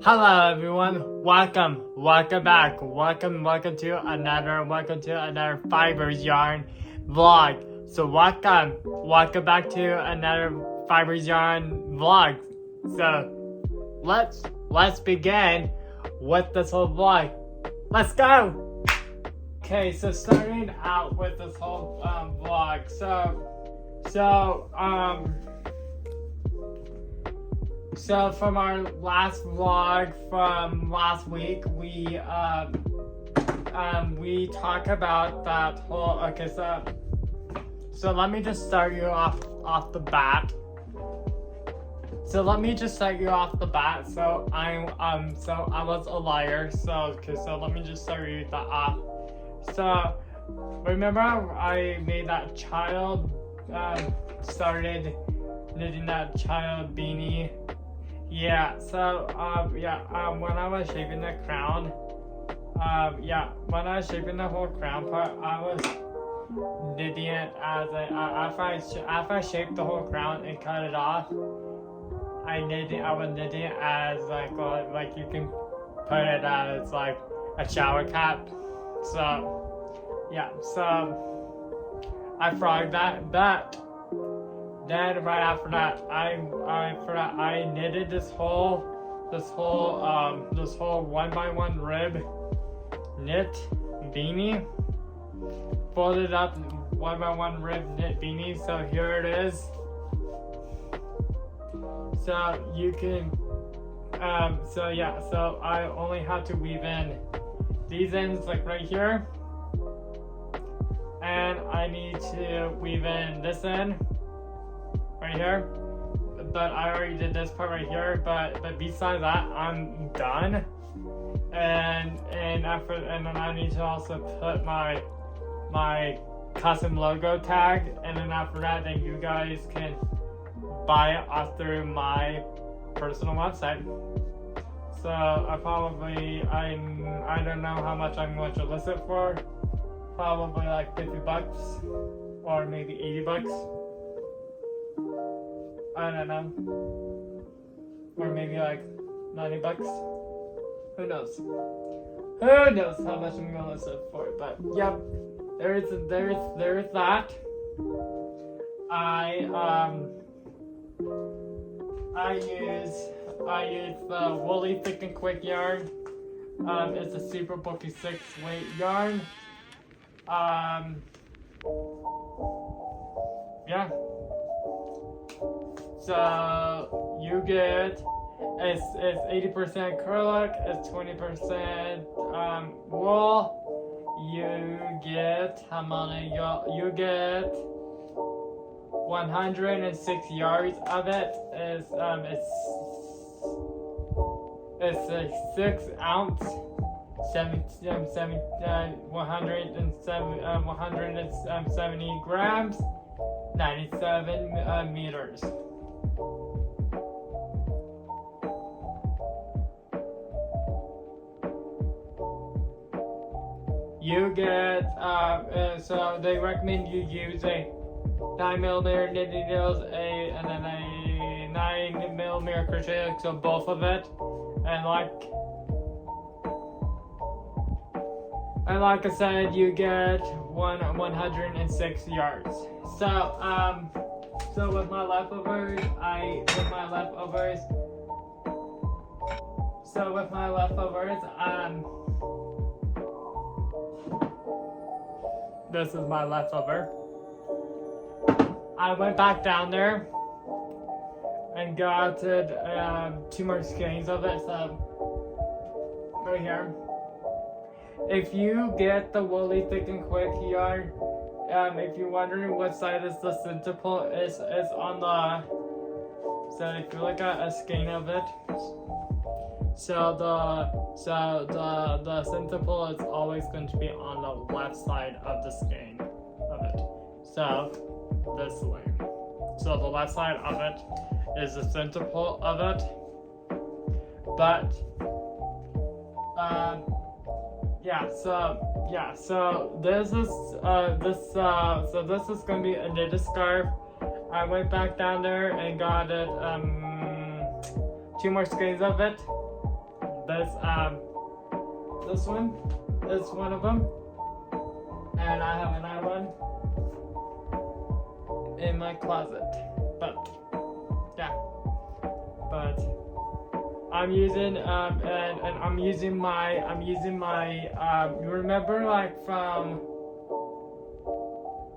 Hello everyone, welcome back, welcome to another Fibers Yarn vlog. So welcome back to another Fibers Yarn vlog. So let's begin with this whole vlog. Let's go! Okay, so starting out with this whole vlog. So from our last vlog from last week, we talk about that whole. Okay, so let me just start you off the bat. So let me just start you off the bat. So I was a liar. So let me just start you that off. So remember I made that child started knitting that child beanie. Yeah, so when I was shaping the crown, when I was shaping the whole crown part, I was knitting it as after I shaped the whole crown and cut it off, I was knitting it as like you can put it as like a shower cap. So yeah, so I frogged that, but then right after that, I knitted this whole 1x1 rib knit beanie, folded up 1x1 rib knit beanie. So here it is. So you can, so I only had to weave in these ends like right here, and I need to weave in this end right here, but I already did this part right here. But besides that, I'm done. And then I need to also put my custom logo tag. And then after that, then you guys can buy it off through my personal website. So I don't know how much I'm going to list it for. Probably like $50 or maybe $80. I don't know, or maybe like $90. Who knows? Who knows how much I'm gonna list it for? But yep, there is that. I use the Woolly Thick and Quick yarn. It's a super bulky 6-weight yarn. Yeah. So you get it's 80% acrylic, it's 20% wool. You get how many? You get 106 yards of it. It's a 6-ounce, 170 grams, 97 meters. You get, so they recommend you use a 9mm knitting needles, and then a 9mm crochet hook, so both of it, and like I said, you get 106 yards. So with my leftovers, this is my leftover. I went back down there and got 2 more skeins of it. So right here. If you get the Woolly Thick and Quick yarn, if you're wondering what side is the center pull, is on the. So if you look at a skein of it, so the center pull is always going to be on the left side of the skein of it. So this way. So the left side of it is the center pull of it. But so this is gonna be a knitted scarf. I went back down there and got it 2 more skeins of it. this one is one of them, and I have another one in my closet. But yeah, but I'm using and I'm using my you remember like from,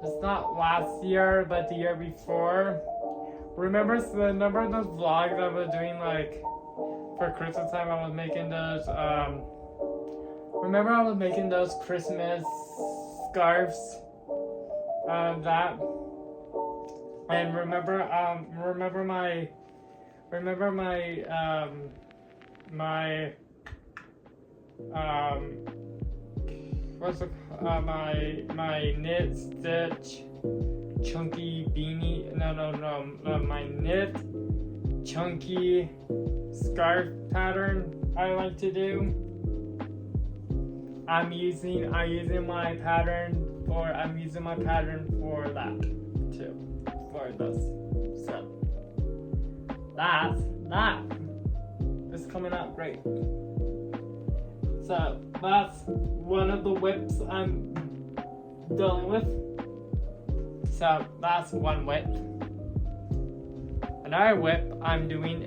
it's not last year but the year before. Remember those vlogs I was doing like for Christmas time? I was making those remember I was making those Christmas scarves, that, and remember my what's the my knit stitch chunky beanie, my knit chunky scarf pattern I like to do. I'm using my pattern for that too, for this. So that is coming out great. So that's one of the whips I'm dealing with. So that's one whip. Another whip I'm dealing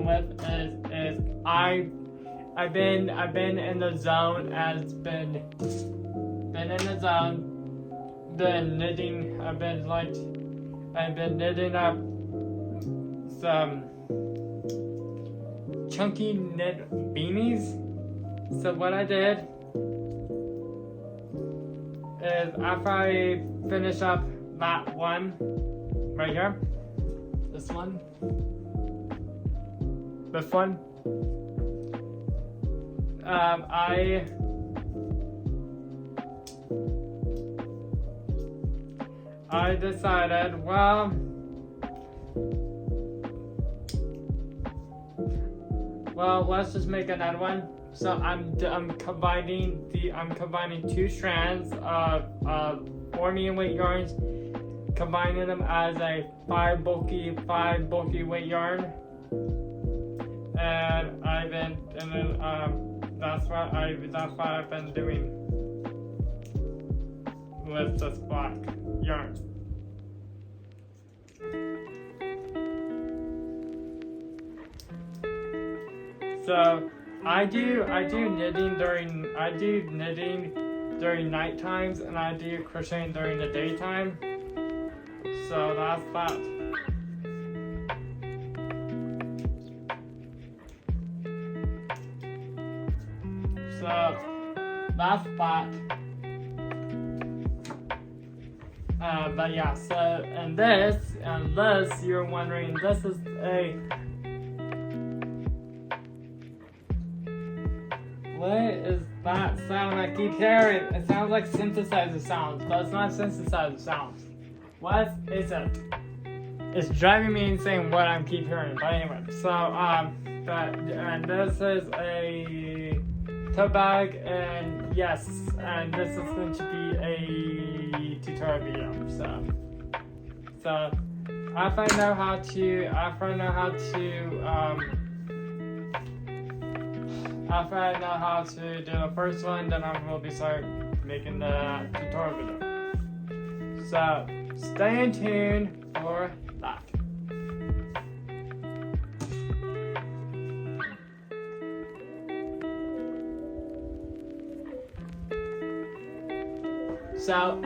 with is I've been in the zone, been knitting. I've been knitting up some chunky knit beanies. So what I did is, after I finish up that one right here, this one, I decided, well, let's just make another one. So I'm combining two strands of 4 medium weight yarns, combining them as a 5 bulky weight yarn, and that's what I've been doing with this black yarn. So I do knitting during night times, and I do crocheting during the daytime. So that's that. So that's that. But yeah, so and this you're wondering, this is a, what is that sound I keep hearing? It sounds like synthesizer sounds, but it's not synthesizer sounds. What is it? It's driving me insane what I keep hearing. But anyway, so and this is a tote bag, and yes, and this is going to be a tutorial video. So after I know how to do the first one, then I will be start making the tutorial video. So stay tuned for that. So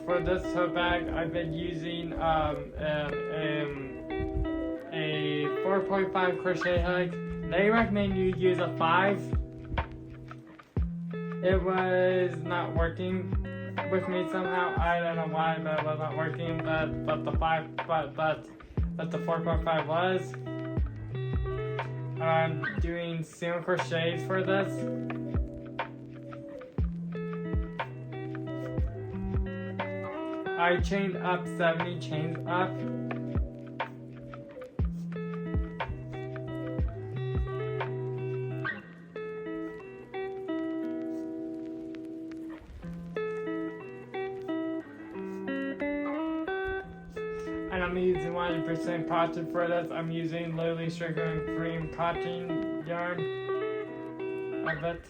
for this tote bag, I've been using a 4.5 crochet hook. They recommend you use a 5. It was not working with me somehow. I don't know why, but it was not working. But the 4.5 was. I'm doing single crochets for this. I chained up 70 chains up. And I'm using 100% cotton for this. I'm using literally sugar and cream cotton yarn of it.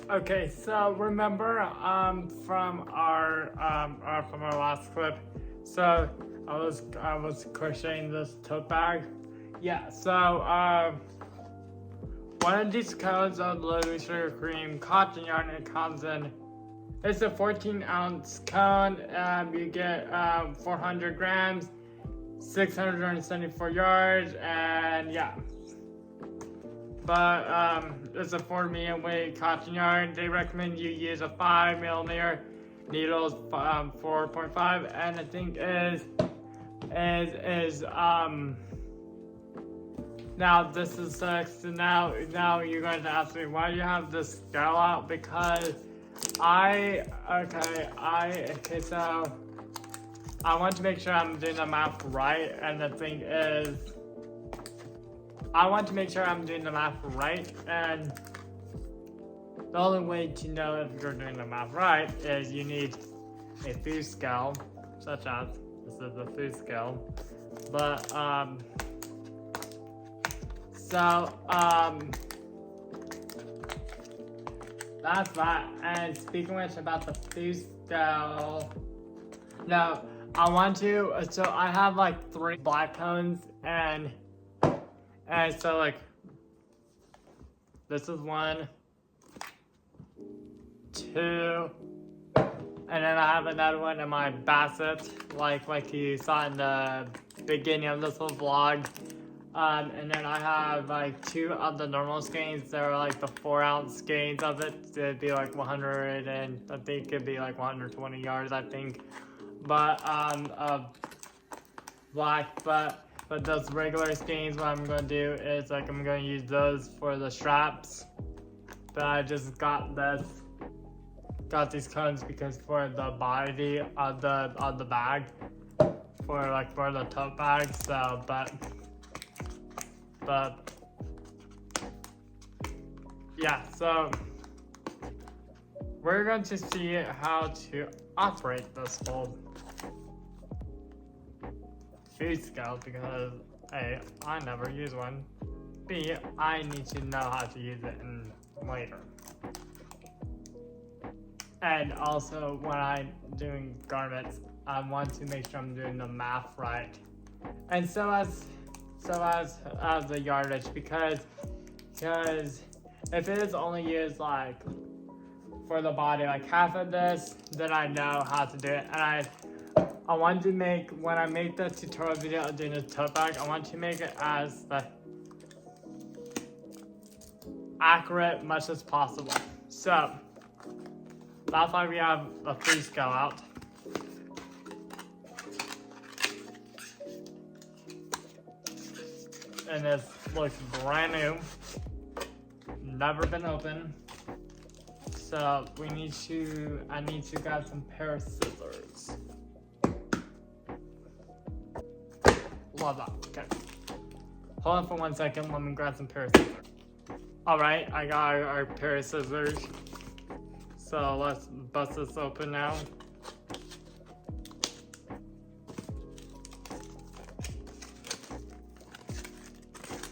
Okay, so remember from our last clip, so I was crocheting this tote bag. Yeah, so one of these cones of literally sugar cream cotton yarn, it comes in, it's a 14-ounce cone. You get 400 grams, 674 yards, and yeah. But it's a 4 medium weight cotton yarn. They recommend you use a 5mm needles, 4.5, and I think is now this is 6. So now you're going to ask me why do you have this scale out? Because so I want to make sure I'm doing the math right, and the thing is, I want to make sure I'm doing the math right, and the only way to know if you're doing the math right is you need a food scale, such as this is the food scale. But that's that. And speaking of which, about the food scale, no, I want to. So I have like 3 black cones, and so like this is 1, 2, and then I have another one in my basket, like you saw in the beginning of this little vlog. And then I have like 2 of the normal skeins. They're like the 4-ounce skeins of it. It'd be like 100, and I think it'd be like 120 yards, I think. But black, but those regular skeins, what I'm gonna do is like I'm gonna use those for the straps. But I just got these cones because for the body of the bag, for the tote bag. So but yeah, so we're going to see how to operate this whole food scale, because A, I never use one, B, I need to know how to use it later. And also when I'm doing garments, I want to make sure I'm doing the math right. And so as the yardage, because if it is only used like for the body, like half of this, then I know how to do it. And I want to make, when I make the tutorial video of doing the tote bag, I want to make it as accurate much as possible. So that's why we have the free scale out. And this looks brand new, never been opened. So I need to grab some pair of scissors. Love that. Okay. Hold on for 1 second. Let me grab some pair of scissors. All right, I got our pair of scissors. So let's bust this open now.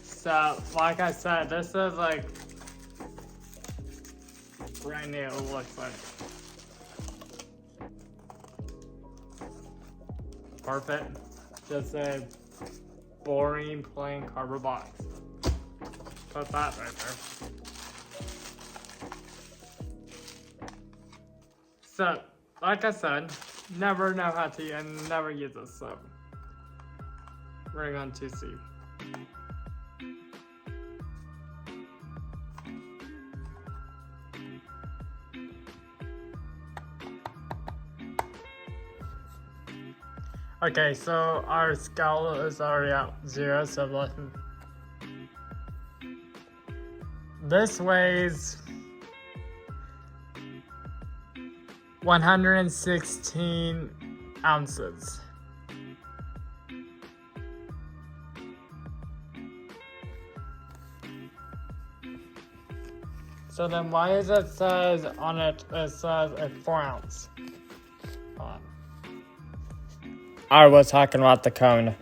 So, like I said, this is like brand new, it looks like. Perfect. Just a boring plain cardboard box. Put that right there. So, like I said, never know how to and never use this, so we're going to see. Okay, so our scale is already at 0, so let's... This weighs 116 ounces. So then why is it says on it, it says a 4 ounce? Hold on. I was talking about the cone.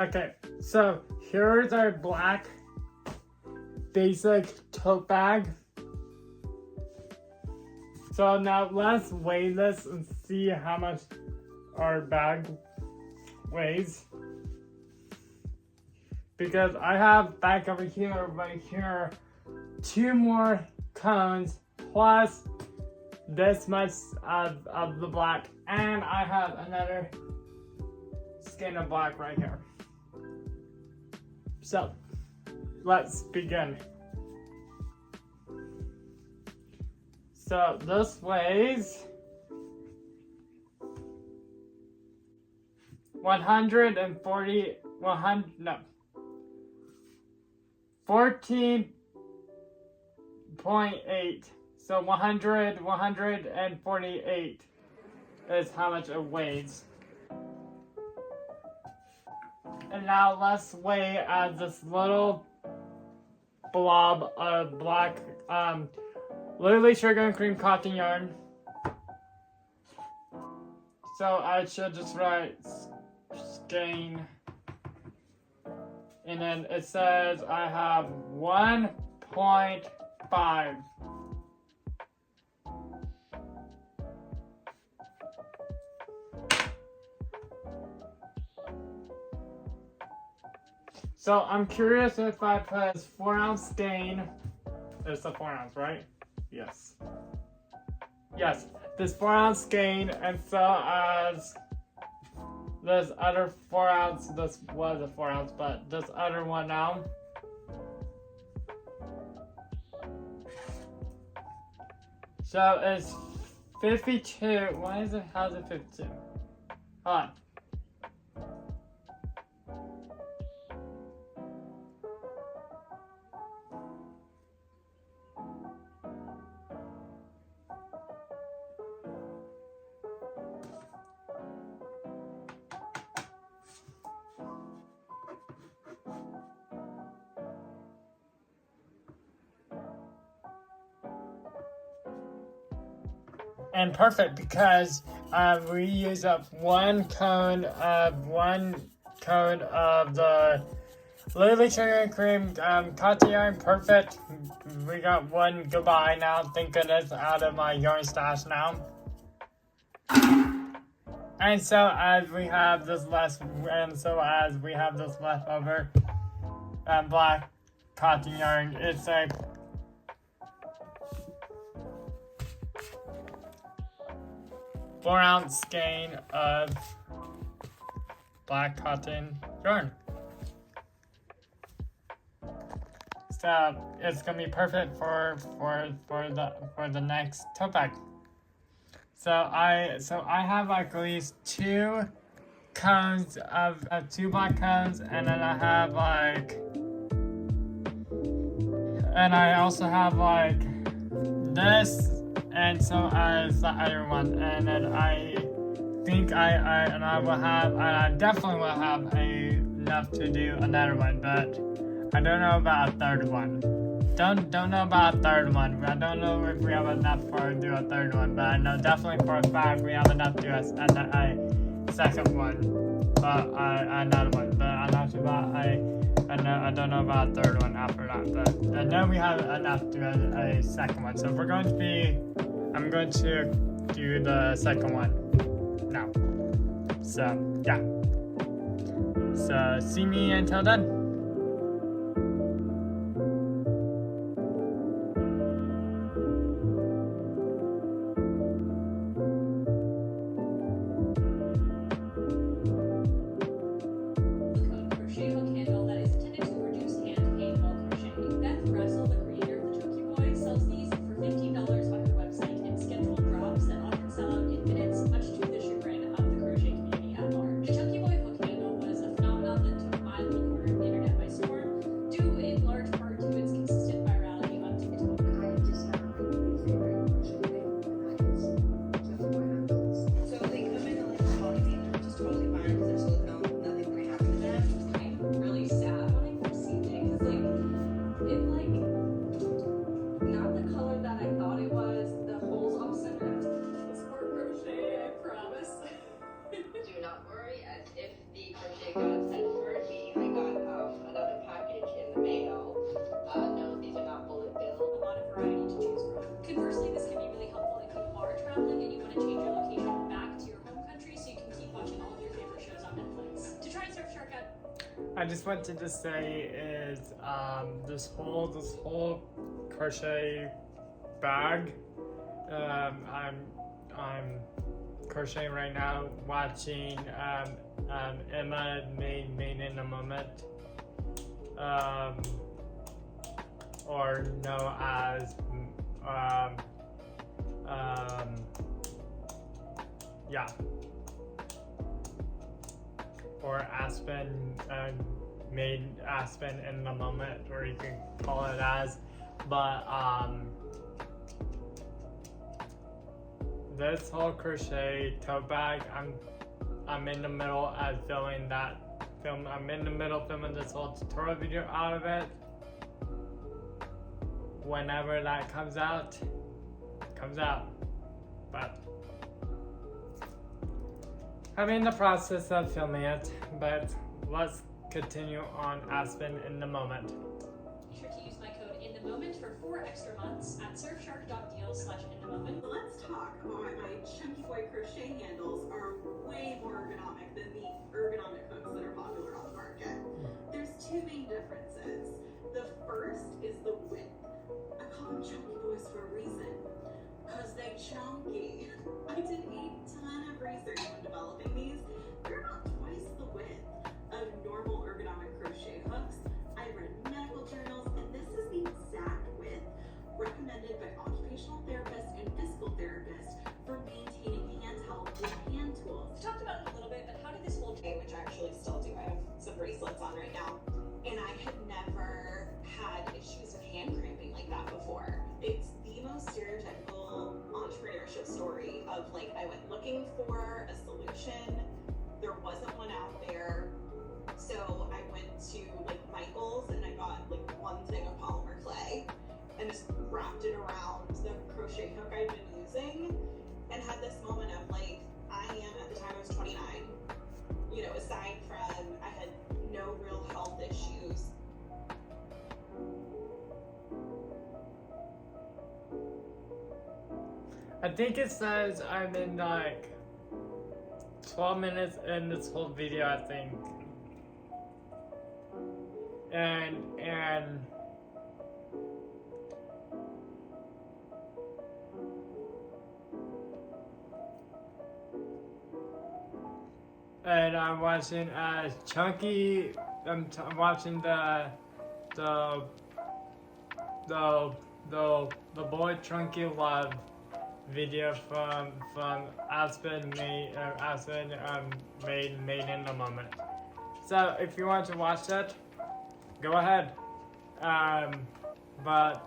Okay, so here's our black basic tote bag. So now let's weigh this and see how much our bag weighs. Because I have back over here, right here, 2 more cones plus this much of the black, and I have another skein of black right here. So, let's begin. So this weighs 14.8. So 148 is how much it weighs. And now let's weigh this little blob of black literally sugar and cream cotton yarn. So I should just write skein. And then it says I have 1.5. So I'm curious if I put 4 ounce skein. It's a 4 ounce, right? Yes. Yes, this 4 ounce skein, and so as this other 4 ounce, this was a 4 ounce, but this other one now. So it's 52. Why is it, how's it 52? Hold on. And perfect, because we use up one cone of the Lily Sugar and Cream cotton yarn. Perfect. We got one goodbye now. Thank goodness, out of my yarn stash now. And so as we have this left over, black cotton yarn. It's a 4-ounce skein of black cotton yarn. So it's gonna be perfect for the next tote bag. So I have like at least 2 cones of 2 black cones, and then I have like, and I also have like this, and so as the other one, and then I think I definitely will have enough to do another one, but I don't know about a third one. Don't know about a third one. I don't know if we have enough to do a third one, but I know definitely for a fact we have enough to do a second one, but another one. But I'm not sure about I don't know about a third one after that. But I know we have enough to do a second one. So I'm going to do the second one now. So yeah. So see me until then. I just wanted to say is this whole crochet bag. I'm crocheting right now, watching Emma made in a moment, or known as yeah. Or Aspen, made Aspen in the moment, or you can call it as, but this whole crochet tote bag, I'm in the middle of filming I'm in the middle of filming this whole tutorial video out of it. Whenever that comes out, but I'm in the process of filming it, but let's continue on Aspen in the moment. Be sure to use my code INTHEMOMENT for 4 extra months at surfshark.deal/INTHEMOMENT. Let's talk about why my Chunky Boy crochet handles are way more ergonomic than the ergonomic hooks that are popular on the market. There's 2 main differences. The first is the width. I call them Chunky Boys for a reason, because they're chunky. I did a ton of research when developing these. They're about twice the width of normal ergonomic crochet hooks. I read medical journals, and this is the exact width recommended by occupational therapists and physical therapists for maintaining handheld with hand tools. We talked about it a little bit, but how did this whole Which I actually still do. I have some bracelets on right now, and I had never had issues with hand cramping like that before. It's the most stereotypical entrepreneurship story of like, I went looking for a solution, there wasn't one out there, so I went to like Michael's and I got like 1 thing of polymer clay and just wrapped it around the crochet hook I'd been using, and had this moment of like, at the time I was 29, you know, aside from I had no real health issues. I think it says I'm in like 12 minutes in this whole video, I think. and I'm watching Chunky. I'm watching the boy Chunky Love video from Aspen made in the moment. So if you want to watch that, go ahead. But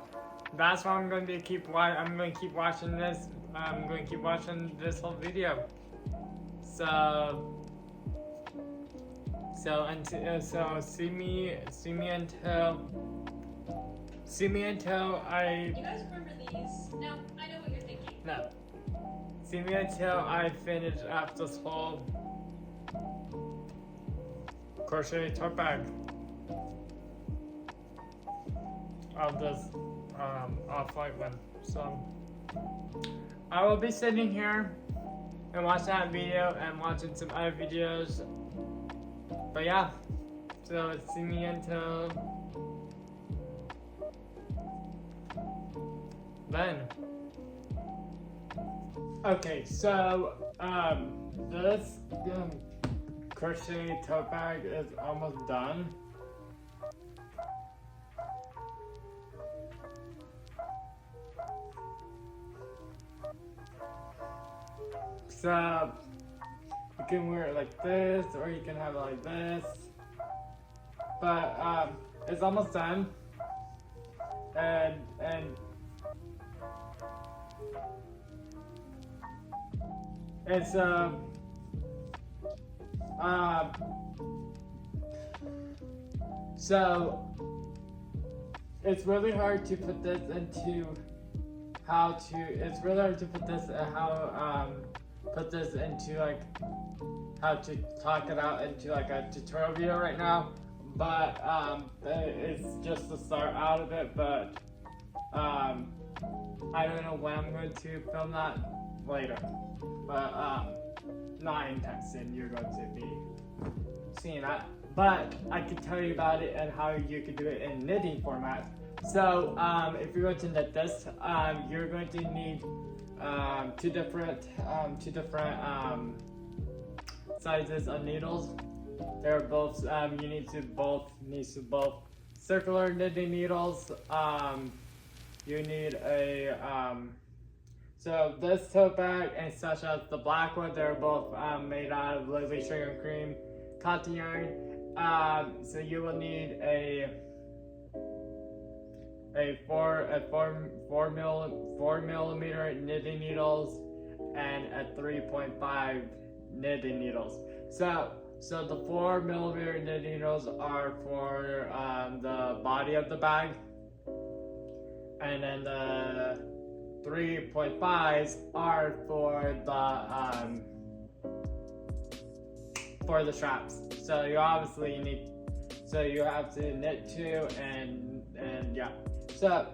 that's what I'm going to keep. I'm going to keep watching this. I'm going to keep watching this whole video. So see me until I. You guys remember these? No, I know what you're thinking. No. See me until I finish up this whole crochet tote bag of this off-white one. So I will be sitting here and watch that video and watching some other videos. But yeah, so see me until then. Okay, so this crochet tote bag is almost done. So you can wear it like this, or you can have it like this. But it's almost done, and it's so it's really hard to put this into put this into like how to talk it out into like a tutorial video right now, but it's just the start out of it. But I don't know when I'm going to film that later, but not anytime soon. You're going to be seeing that, but I can tell you about it and how you can do it in knitting format. So if you're going to knit this, you're going to need two different sizes of needles. They're both you need both circular knitting needles. You need a so this tote bag and such as the black one, they're both made out of Lily Sugar Cream cotton yarn. So you will need a 4 millimeter knitting needles and a 3.5 knitting needles. So the 4 millimeter knitting needles are for the body of the bag, and then the 3.5s are for the straps. So you have to knit two and yeah. So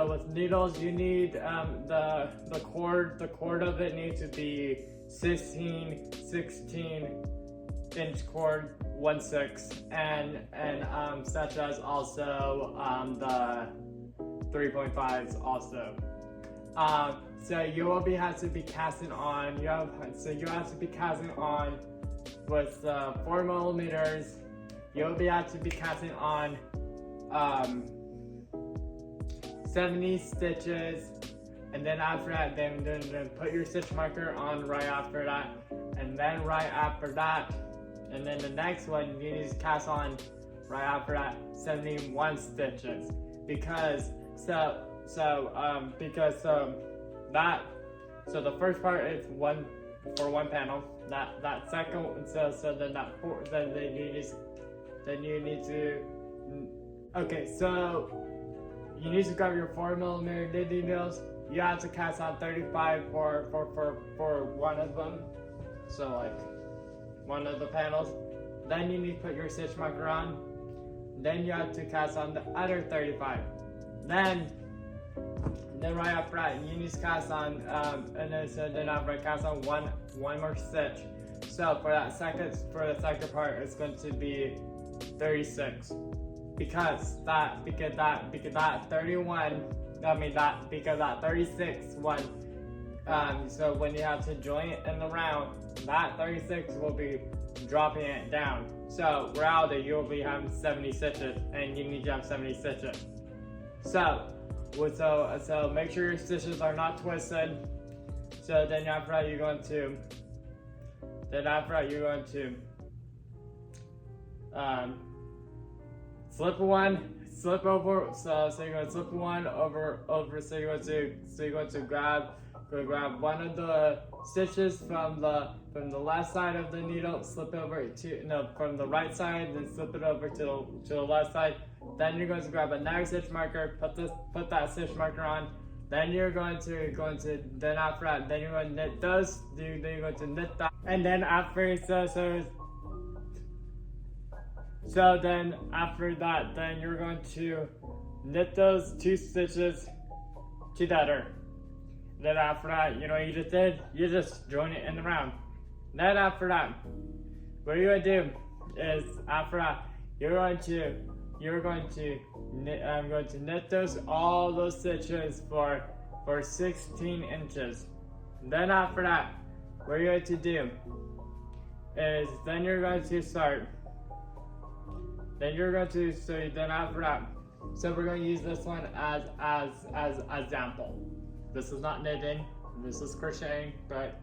with needles you need the cord of it needs to be 16 inch cord, 1/6, and such as also the 3.5s also. So you will have to be casting on. You have to be casting on with 4 millimeters. You'll have to be casting on 70 stitches, and then after that, then put your stitch marker on right after that, and then right after that, and then the next one you need to cast on right after that 71 stitches because the first part is one panel. That second one, then you need to so you need to grab your 4 millimeter knitting needles. You have to cast on 35 for one of them, so like one of the panels. Then you need to put your stitch marker on. Then you have to cast on the other 35. Then right after that, you need to cast on then after cast on one more stitch. So for the second part, it's going to be 36. Because that 36 one, so when you have to join it in the round, that 36 will be dropping it down. So reality, you'll be having 70 stitches, and you need to have 70 stitches. So make sure your stitches are not twisted. So then after that, you're going to slip one, slip over. So you're going to slip one over. So you're going to grab one of the stitches from the left side of the needle, slip over from the right side, then slip it over to the left side. Then you're going to grab another stitch marker, put that stitch marker on. Then you're going to after that, then you're going to knit those. Then you're going to knit that, and then after then after that, then you're going to knit those 2 stitches together. Then after that, you know what you just did? You just join it in the round. Then after that, what you're going to do is after that, I'm going to knit all those stitches for 16 inches. Then after that, what you're going to do is then you're going to start. Then after that, so we're going to use this one as example. This is not knitting, this is crocheting, but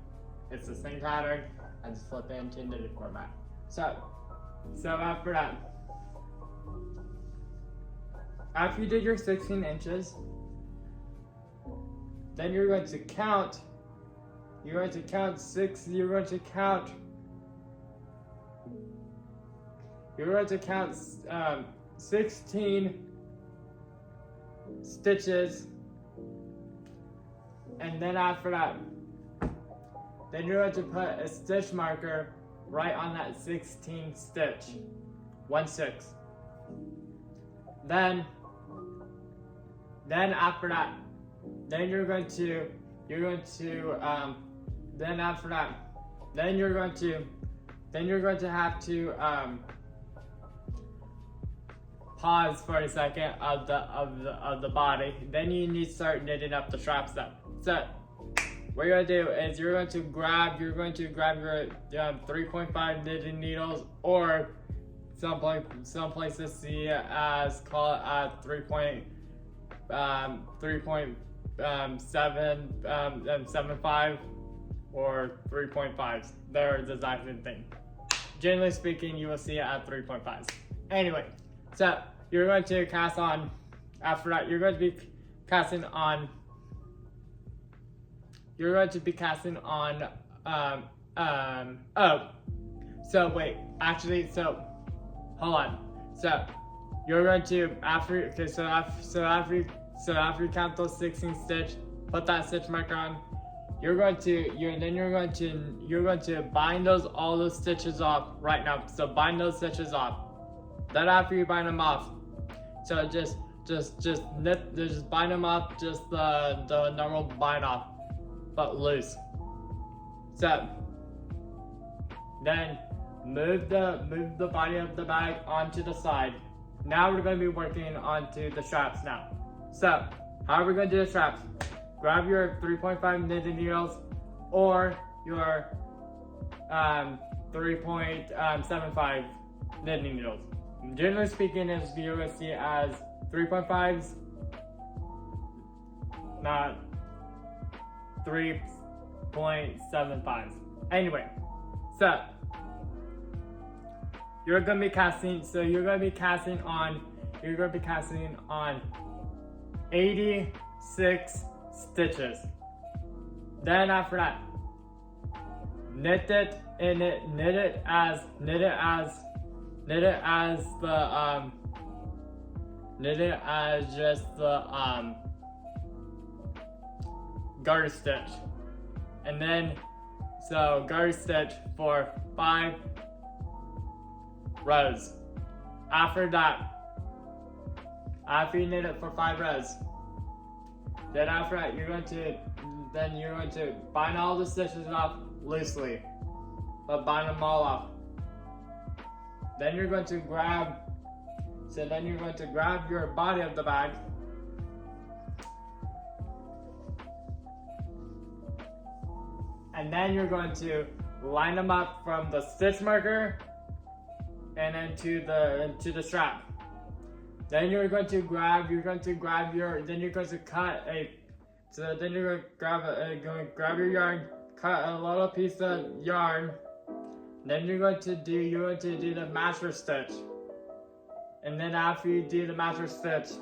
it's the same pattern. I just flip it into knitted format. So after that, after you did your 16 inches, then you're going to count. You're going to count 16 stitches, and then after that, then you're going to put a stitch marker right on that 16 stitch, 1/6. Then after that, then you're going to have to pause for a second of the body. Then you need to start knitting up the straps though. So what you're going to do is you're going to grab your 3.5 knitting needles, or some places see it as call it 3.75 or 3.5s. They're the exact same thing. Generally speaking, you will see it at 3.5s. Anyway, so you're going to cast on. After that, you're going to be casting on. You're going to be casting on. Oh, so wait. Actually, so hold on. So you're going to after you count those 16 stitch, put that stitch marker on. You're going to bind all those stitches off right now. So bind those stitches off. Then after you bind them off, so just bind them off, just the normal bind off, but loose. So then move the body of the bag onto the side. Now we're going to be working onto the straps now. So how are we going to do the straps? Grab your 3.5 knitting needles or your 3.75 knitting needles. Generally speaking, you're going to see it as 3.5s, not 3.75s. Anyway, so you're going to be casting. So you're going to be casting on 86 stitches. Then after that, knit it as just the garter stitch, and then so garter stitch for 5 rows. After that, after you knit it for 5 rows, then after that you're going to bind all the stitches off loosely, but bind them all off. then you're going to grab, so then you're going to grab your body of the bag. And then you're going to line them up from the stitch marker and then to the strap. Then you're going to grab your, then you're going to cut a, so then you're going to grab your yarn, cut a little piece of yarn. Then you're going to do the master stitch. And then after you do the master stitch,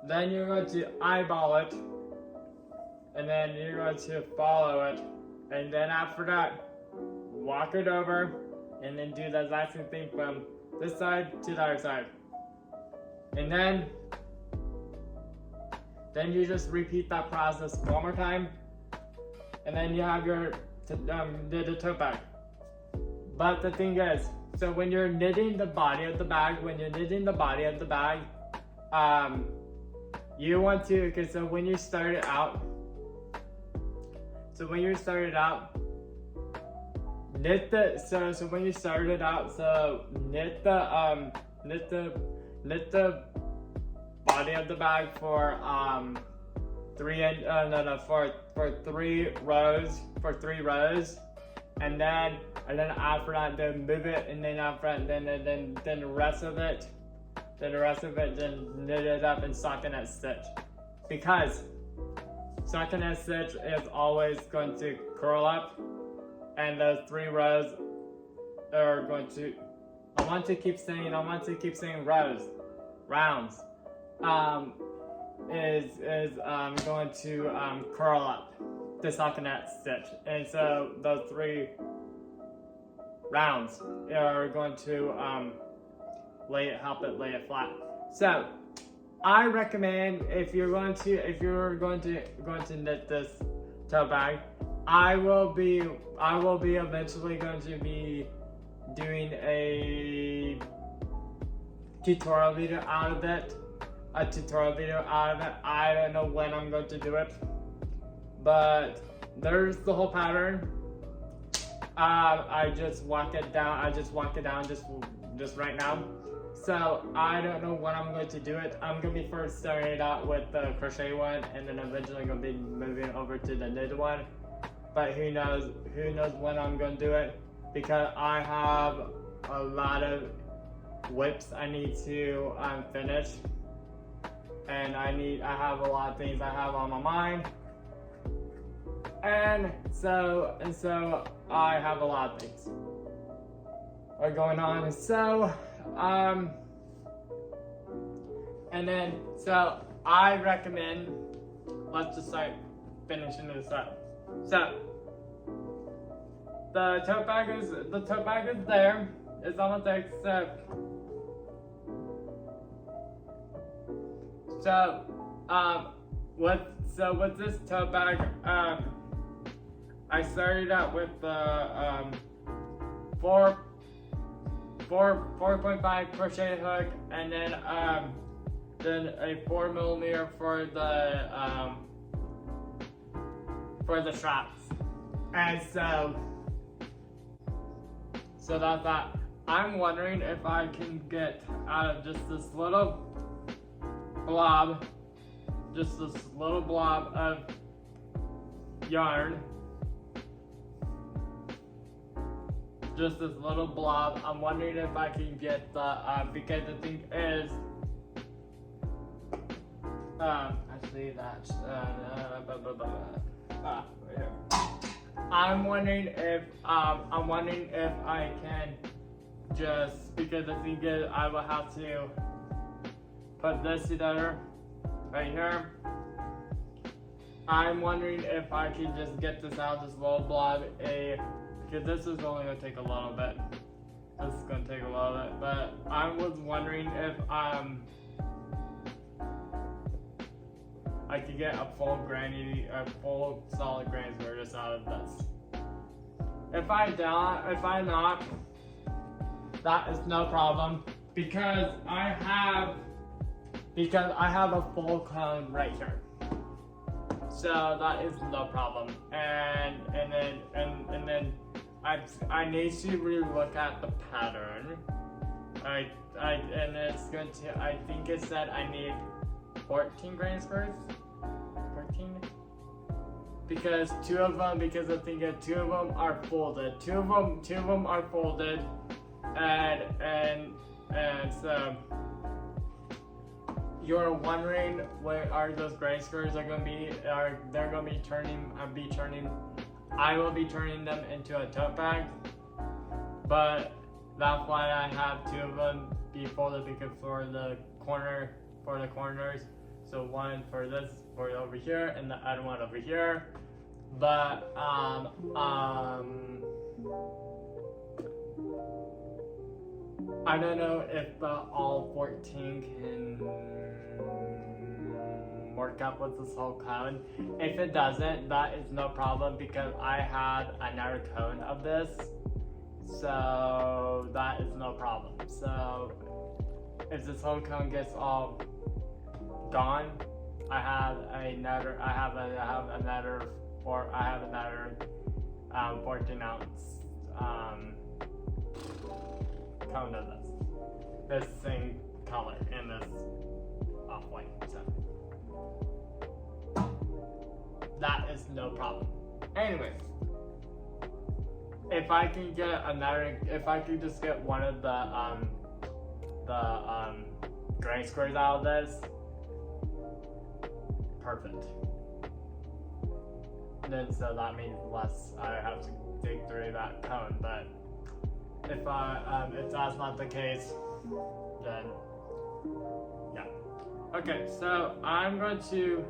then you're going to eyeball it. And then you're going to follow it. And then after that, walk it over. And then do the exact same thing from this side to the other side. And then you just repeat that process one more time. And then you have your the tote bag. But the thing is, so when you're knitting the body of the bag, you want to, okay, so when you start it out, knit the, so when you start it out, so knit the body of the bag for three rows, and then after that, then move it, and then after that, then the rest of it, then knit it up in stockinette stitch, because stockinette stitch is always going to curl up, and those 3 rows are going to, I want to keep saying rounds, is going to curl up the stockinette stitch, and so those 3 rounds are going to help it lay it flat. So I recommend, if you're going to knit this tote bag, I will be eventually going to be doing a tutorial video out of it. I don't know when I'm going to do it, but there's the whole pattern. I just walk it down just right now. So I don't know when I'm going to do it. I'm going to be first starting it out with the crochet one, and then eventually going to be moving over to the knit one. But who knows when I'm going to do it, because I have a lot of whips I need to finish, and I have a lot of things I have on my mind, and so I have a lot of things are going on. So and then so I recommend, let's just start finishing this up. So the tote bag is there. It's almost there. With this tote bag, I started out with the 4.5 crochet hook, and then a 4mm for the straps, and so that's that. I'm wondering if I can get out of just this little blob of yarn, just this little blob. I'm wondering if I can get the because the thing is, actually that's right here. I'm wondering if I can just, because the thing is, I will have to put this together right here. I'm wondering if I can just get this out, this little blob, because this is only going to take a little bit. This is going to take a little bit, but I was wondering if I could get a full solid granny square just out of this. If I not, that is no problem, because I have a full cone right here. So that is no problem. And then I I need to really look at the pattern. And it's going to, I think it said I need 14 grain squares? 14? Because I think that two of them are folded. Two of them are folded, and so you're wondering where are those grain squares are gonna be? They're gonna be turning? I will be turning them into a tote bag, but that's why I have two of them be folded, because for the corners, so one for this, for over here, and the other one over here. But I don't know if all 14 can work out with this whole cone. If it doesn't, that is no problem, because I have another cone of this, so that is no problem. So if this whole cone gets all gone, I have another 14 ounce cone of this same color and this off-white, so that is no problem. Anyways, if I can just get one of the grain squares out of this, perfect. Then so that means less I have to dig through that cone. But if that's not the case, then yeah. Okay, so I'm going to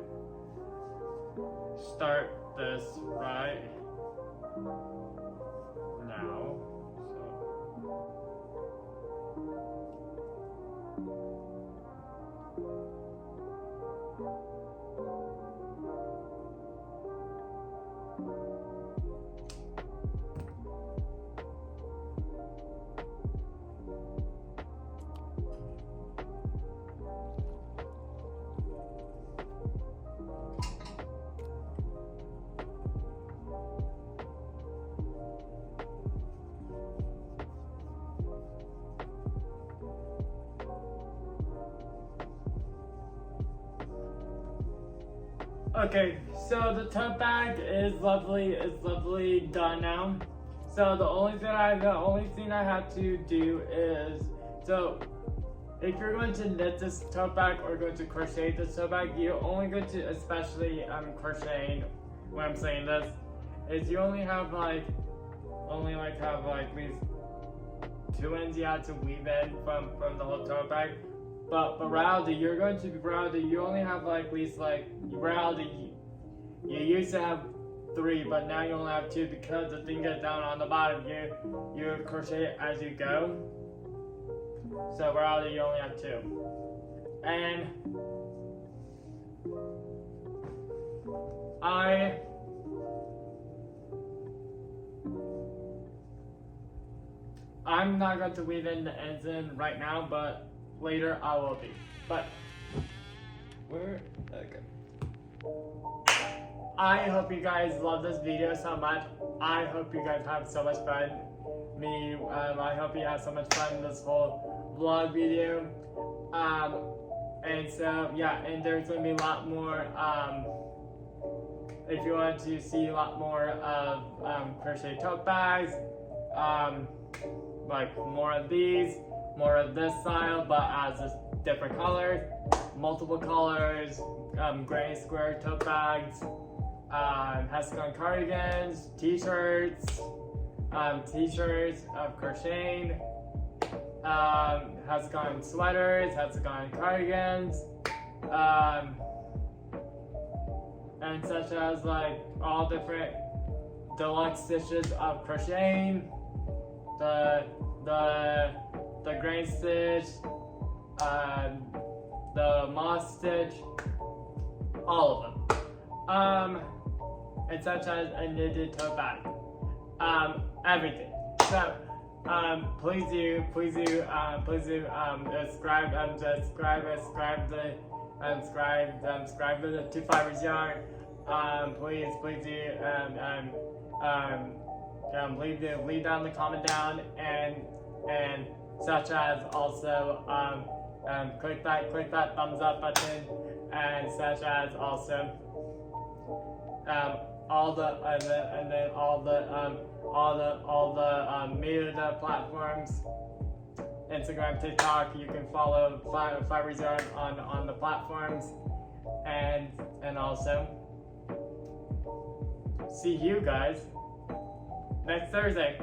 start this right now. Okay, so the tote bag is lovely done now. So the only thing I have to do is, so if you're going to knit this tote bag or going to crochet this tote bag, you're only going to, especially crocheting, when I'm saying this, is you only have like these two ends you have to weave in from the whole tote bag. But reality, you only have you used to have 3, but now you only have 2, because the thing goes down on the bottom. You crochet it as you go. So reality, you only have 2. And I'm not going to weave in the ends in right now, but later I will be. But okay. I hope you guys love this video so much. I hope you guys have so much fun. I hope you have so much fun in this whole vlog video. And so yeah, and there's gonna be a lot more. If you want to see a lot more of crochet tote bags, like more of these, more of this style, but as just different colors, multiple colors, gray square tote bags, hexagon cardigans, t-shirts of crocheting, hexagon sweaters, hexagon cardigans, and such as like all different deluxe stitches of crocheting, the grain stitch, the moss stitch, all of them, and such as a knitted tote bag, everything. So please do subscribe to Fibers Yarn. Please do leave down the comment down and such as also click that thumbs up button, and such as also all the media platforms, Instagram, TikTok. You can follow Fire Zone on the platforms, and also see you guys next Thursday.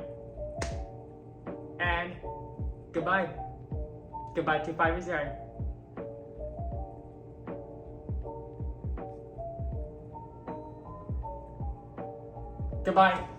And goodbye. Goodbye to Fire Zone. Goodbye.